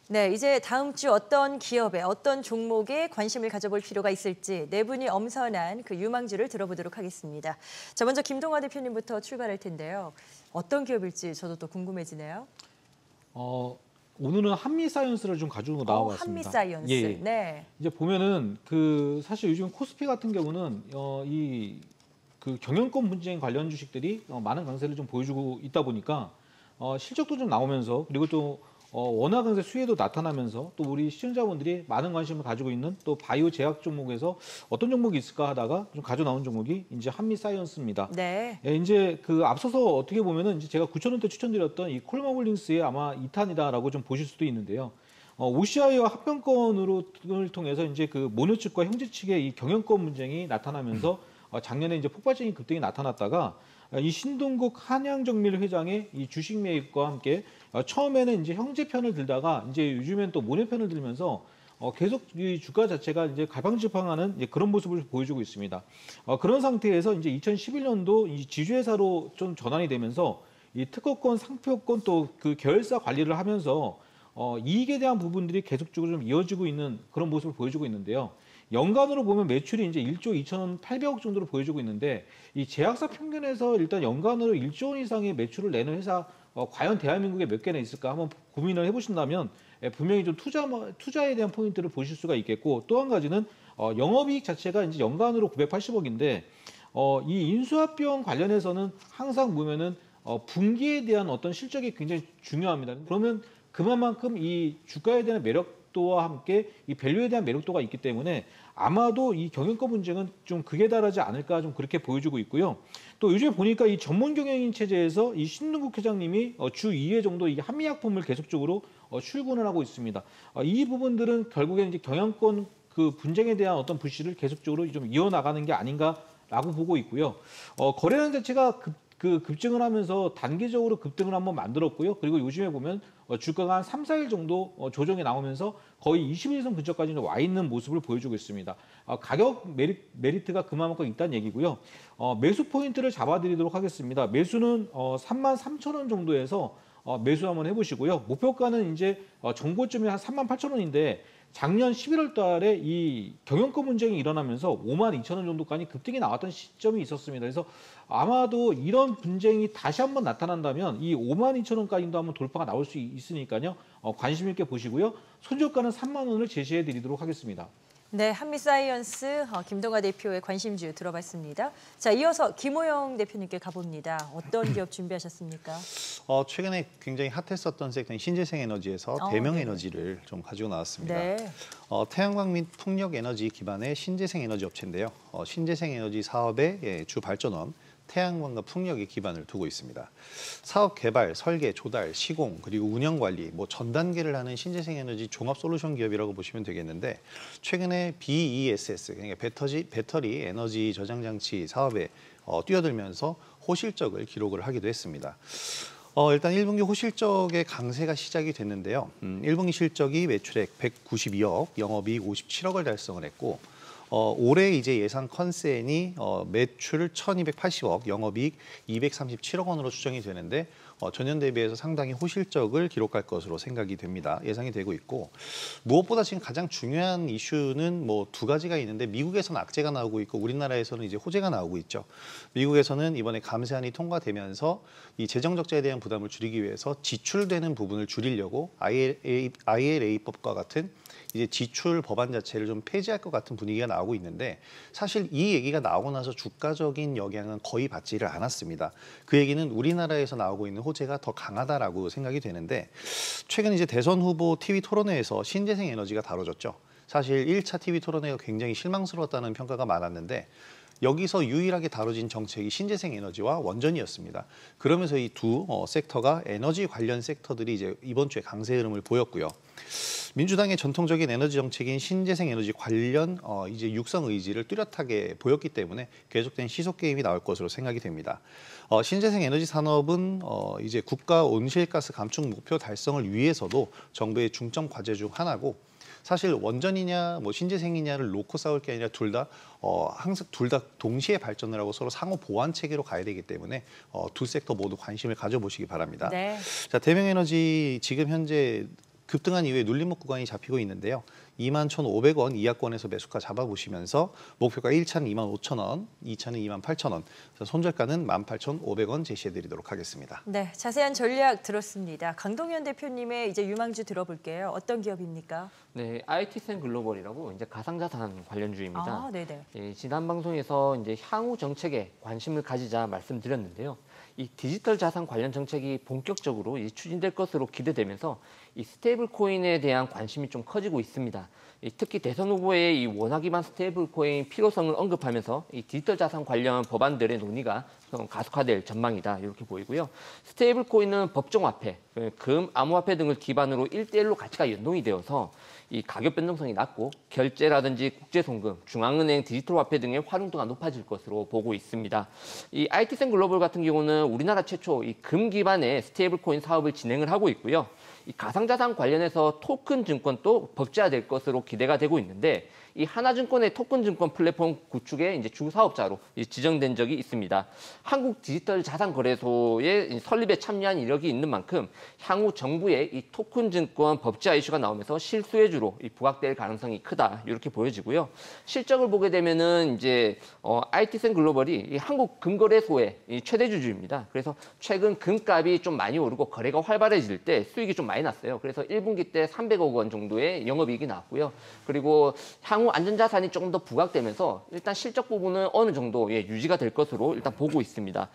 네, 이제 다음 주 어떤 기업에 어떤 종목에 관심을 가져볼 필요가 있을지 네 분이 엄선한 그 유망주를 들어보도록 하겠습니다. 자, 먼저 김동화 대표님부터 출발할 텐데요. 어떤 기업일지 저도 또 궁금해지네요. 오늘은 한미사이언스를 좀 가지고 나와봤습니다. 한미사이언스. 예. 네. 이제 보면은 사실 요즘 코스피 같은 경우는 이 그 경영권 분쟁 관련 주식들이 많은 강세를 좀 보여주고 있다 보니까 실적도 좀 나오면서 그리고 또 원화 강세 수혜도 나타나면서 또 우리 시청자분들이 많은 관심을 가지고 있는 또 바이오 제약 종목에서 어떤 종목이 있을까 하다가 좀 가져 나온 종목이 이제 한미사이언스입니다. 네. 예, 이제 그 앞서서 어떻게 보면은 이제 제가 9,000원대 추천드렸던 이 콜마홀링스의 아마 2탄이다라고 좀 보실 수도 있는데요. OCI와 합병권을 통해서 이제 그 모노 측과 형제 측의 이 경영권 분쟁이 나타나면서 작년에 이제 폭발적인 급등이 나타났다가 이 신동국 한양정밀 회장의 이 주식 매입과 함께 처음에는 이제 형제 편을 들다가 이제 요즘엔 또 모녀 편을 들면서 계속 이 주가 자체가 이제 갈팡질팡하는 이제 그런 모습을 보여주고 있습니다. 그런 상태에서 이제 2011년도 이 지주회사로 좀 전환이 되면서 이 특허권, 상표권 또 그 계열사 관리를 하면서 이익에 대한 부분들이 계속적으로 좀 이어지고 있는 그런 모습을 보여주고 있는데요. 연간으로 보면 매출이 이제 1조 2,800억 정도로 보여주고 있는데 이 제약사 평균에서 일단 연간으로 1조 원 이상의 매출을 내는 회사 과연 대한민국에 몇 개나 있을까 한번 고민을 해보신다면 분명히 좀 투자에 대한 포인트를 보실 수가 있겠고 또 한 가지는 영업이익 자체가 이제 연간으로 980억인데 이 인수합병 관련해서는 항상 보면은 분기에 대한 어떤 실적이 굉장히 중요합니다. 그러면 그만큼 이 주가에 대한 매력도와 함께 이 밸류에 대한 매력도가 있기 때문에 아마도 이 경영권 분쟁은 좀 극에 달하지 않을까 좀 그렇게 보여주고 있고요. 또 요즘에 보니까 이 전문 경영인 체제에서 이 신동국 회장님이 주 2회 정도 이 한미약품을 계속적으로 출근을 하고 있습니다. 이 부분들은 결국에는 이제 경영권 그 분쟁에 대한 어떤 불씨를 계속적으로 좀 이어나가는 게 아닌가라고 보고 있고요. 거래량 자체가 급증을 하면서 단기적으로 급등을 한번 만들었고요. 그리고 요즘에 보면 주가가 한 3, 4일 정도 조정이 나오면서 거의 21선 근처까지 와 있는 모습을 보여주고 있습니다. 가격 메리트가 그만큼 있다는 얘기고요. 매수 포인트를 잡아드리도록 하겠습니다. 매수는 33,000원 정도에서 매수 한번 해보시고요. 목표가는 이제 정고점이 한 38,000원인데 작년 11월 달에 이 경영권 분쟁이 일어나면서 52,000원 정도까지 급등이 나왔던 시점이 있었습니다. 그래서 아마도 이런 분쟁이 다시 한번 나타난다면 이 52,000원까지도 한번 돌파가 나올 수 있으니까요. 관심 있게 보시고요. 손절가는 3만 원을 제시해 드리도록 하겠습니다. 네, 한미사이언스 김동화 대표의 관심주 들어봤습니다. 자, 이어서 김호영 대표님께 가봅니다. 어떤 기업 준비하셨습니까? 최근에 굉장히 핫했었던 섹터인 신재생에너지에서 대명에너지를 좀 가지고 나왔습니다. 네. 태양광 및 풍력에너지 기반의 신재생에너지 업체인데요. 신재생에너지 사업의 주 발전원 태양광과 풍력에 기반을 두고 있습니다. 사업 개발, 설계, 조달, 시공, 그리고 운영 관리, 전 단계를 하는 신재생에너지 종합 솔루션 기업이라고 보시면 되겠는데 최근에 BESS, 그러니까 배터리 에너지 저장 장치 사업에 뛰어들면서 호실적을 기록을 하기도 했습니다. 일단 1분기 호실적의 강세가 시작이 됐는데요. 1분기 실적이 매출액 192억, 영업이익 57억을 달성을 했고 올해 이제 예상 컨센이 매출 1,280억, 영업이익 237억 원으로 추정이 되는데 전년 대비해서 상당히 호실적을 기록할 것으로 생각이 됩니다. 예상이 되고 있고 무엇보다 지금 가장 중요한 이슈는 두 가지가 있는데 미국에서는 악재가 나오고 있고 우리나라에서는 이제 호재가 나오고 있죠. 미국에서는 이번에 감세안이 통과되면서 이 재정 적자에 대한 부담을 줄이기 위해서 지출되는 부분을 줄이려고 IRA법과 같은 이제 지출 법안 자체를 좀 폐지할 것 같은 분위기가 나오고 있는데 사실 이 얘기가 나오고 나서 주가적인 영향은 거의 받지를 않았습니다. 그 얘기는 우리나라에서 나오고 있는 호재가 더 강하다라고 생각이 되는데 최근 이제 대선 후보 TV 토론회에서 신재생 에너지가 다뤄졌죠. 사실 1차 TV 토론회가 굉장히 실망스러웠다는 평가가 많았는데 여기서 유일하게 다뤄진 정책이 신재생 에너지와 원전이었습니다. 그러면서 이 두 섹터가 에너지 관련 섹터들이 이제 이번 주에 강세 흐름을 보였고요. 민주당의 전통적인 에너지 정책인 신재생 에너지 관련 이제 육성 의지를 뚜렷하게 보였기 때문에 계속된 시속 게임이 나올 것으로 생각이 됩니다. 신재생 에너지 산업은 이제 국가 온실가스 감축 목표 달성을 위해서도 정부의 중점 과제 중 하나고 사실 원전이냐 신재생이냐를 놓고 싸울 게 아니라 항상 둘 다 동시에 발전을 하고 서로 상호 보완 체계로 가야 되기 때문에 두 섹터 모두 관심을 가져보시기 바랍니다. 네. 자, 대명에너지 지금 현재 급등한 이후에 눌림목 구간이 잡히고 있는데요. 21,500원 이하권에서 매수가 잡아보시면서 목표가 1차는 25,000원, 2차는 28,000원, 손절가는 18,500원 제시해드리도록 하겠습니다. 네, 자세한 전략 들었습니다. 강동현 대표님의 이제 유망주 들어볼게요. 어떤 기업입니까? 네, IT센 글로벌이라고 이제 가상자산 관련주입니다. 아, 네네. 예, 지난 방송에서 이제 향후 정책에 관심을 가지자 말씀드렸는데요. 이 디지털 자산 관련 정책이 본격적으로 추진될 것으로 기대되면서 이 스테이블 코인에 대한 관심이 좀 커지고 있습니다. 특히 대선 후보의 이 원화 기반 스테이블 코인 필요성을 언급하면서 이 디지털 자산 관련 법안들의 논의가 가속화될 전망이다 이렇게 보이고요. 스테이블 코인은 법정 화폐, 금, 암호화폐 등을 기반으로 1대1로 가치가 연동이 되어서 이 가격 변동성이 낮고 결제라든지 국제 송금, 중앙은행 디지털 화폐 등의 활용도가 높아질 것으로 보고 있습니다. 이 IT센 글로벌 같은 경우는 우리나라 최초 이 금 기반의 스테이블 코인 사업을 진행을 하고 있고요. 이 가상자산 관련해서 토큰 증권도 법제화될 것으로 기대가 되고 있는데 이 하나증권의 토큰 증권 플랫폼 구축의 이제 주 사업자로 지정된 적이 있습니다. 한국 디지털 자산 거래소의 설립에 참여한 이력이 있는 만큼 향후 정부의 이 토큰 증권 법제화 이슈가 나오면서 실수혜주로 부각될 가능성이 크다 이렇게 보여지고요. 실적을 보게 되면은 이제 IT센 글로벌이 이 한국 금거래소의 최대 주주입니다. 그래서 최근 금값이 좀 많이 오르고 거래가 활발해질 때 수익이 좀 많이 났어요. 그래서 1분기 때 300억 원 정도의 영업이익이 나왔고요. 그리고 향후 안전자산이 조금 더 부각되면서 일단 실적 부분은 어느 정도 유지가 될 것으로 일단 보고 있습니다.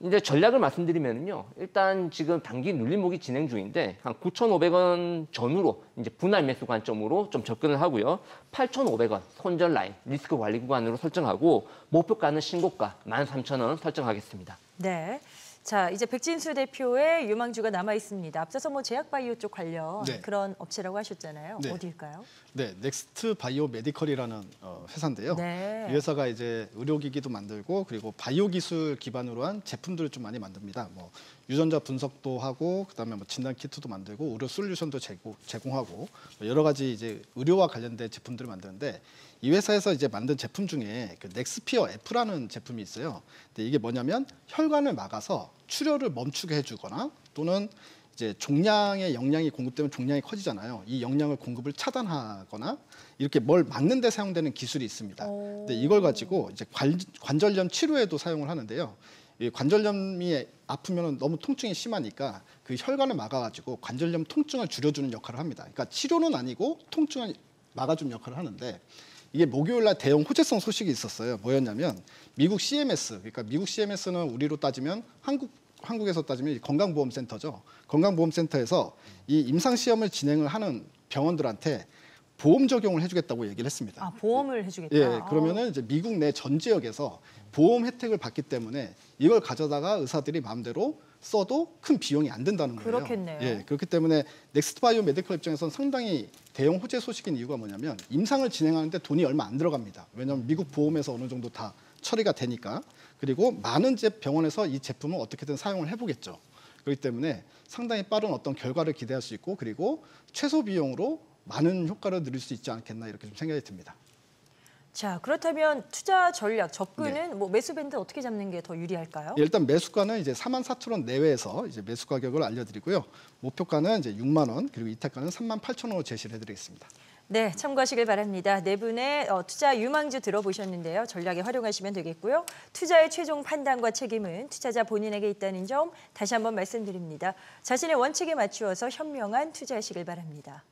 이제 전략을 말씀드리면요. 일단 지금 단기 눌림목이 진행 중인데 한 9,500원 전후로 이제 분할 매수 관점으로 좀 접근을 하고요. 8,500원 손절 라인 리스크 관리 구간으로 설정하고 목표가는 신고가 13,000원 설정하겠습니다. 네. 자, 이제 백진수 대표의 유망주가 남아 있습니다. 앞서서 뭐 제약바이오 쪽 관련 네. 그런 업체라고 하셨잖아요. 네. 어디일까요? 네, 넥스트 바이오 메디컬이라는 회사인데요. 네. 이 회사가 이제 의료기기도 만들고 그리고 바이오 기술 기반으로 한 제품들을 좀 많이 만듭니다. 뭐 유전자 분석도 하고 그다음에 뭐 진단 키트도 만들고 의료 솔루션도 제공하고 여러 가지 이제 의료와 관련된 제품들을 만드는데 이 회사에서 이제 만든 제품 중에 그 넥스피어 F라는 제품이 있어요. 근데 이게 뭐냐면 혈관을 막아서 출혈을 멈추게 해주거나 또는 이제 종양의 영양이 공급되면 종양이 커지잖아요. 이 영양을 공급을 차단하거나 이렇게 뭘 막는 데 사용되는 기술이 있습니다. 근데 이걸 가지고 이제 관절염 치료에도 사용을 하는데요. 이 관절염이 아프면 너무 통증이 심하니까 그 혈관을 막아가지고 관절염 통증을 줄여주는 역할을 합니다. 그러니까 치료는 아니고 통증을 막아주는 역할을 하는데 이게 목요일날 대형 호재성 소식이 있었어요. 뭐였냐면 미국 CMS, 그러니까 미국 CMS는 우리로 따지면 한국에서 따지면 건강보험센터죠. 건강보험센터에서 이 임상시험을 진행을 하는 병원들한테 보험 적용을 해주겠다고 얘기를 했습니다. 아, 보험을 해주겠다. 예, 그러면은 이제 미국 내 전 지역에서 보험 혜택을 받기 때문에 이걸 가져다가 의사들이 마음대로 써도 큰 비용이 안 든다는 거예요. 그렇겠네요. 예, 그렇기 때문에 넥스트 바이오 메디컬 입장에서는 상당히 대형 호재 소식인 이유가 뭐냐면 임상을 진행하는데 돈이 얼마 안 들어갑니다. 왜냐하면 미국 보험에서 어느 정도 다 처리가 되니까. 그리고 많은 병원에서 이 제품을 어떻게든 사용을 해보겠죠. 그렇기 때문에 상당히 빠른 어떤 결과를 기대할 수 있고 그리고 최소 비용으로 많은 효과를 누릴 수 있지 않겠나 이렇게 좀 생각이 듭니다. 자, 그렇다면 투자 전략, 접근은 뭐 매수 밴드 어떻게 잡는 게 더 유리할까요? 예, 일단 매수가는 이제 44,000원 내외에서 이제 매수 가격을 알려드리고요. 목표가는 이제 6만 원 그리고 이탈가는 38,000원으로 제시를 해드리겠습니다. 네, 참고하시길 바랍니다. 네 분의 투자 유망주 들어보셨는데요. 전략에 활용하시면 되겠고요. 투자의 최종 판단과 책임은 투자자 본인에게 있다는 점 다시 한번 말씀드립니다. 자신의 원칙에 맞추어서 현명한 투자하시길 바랍니다.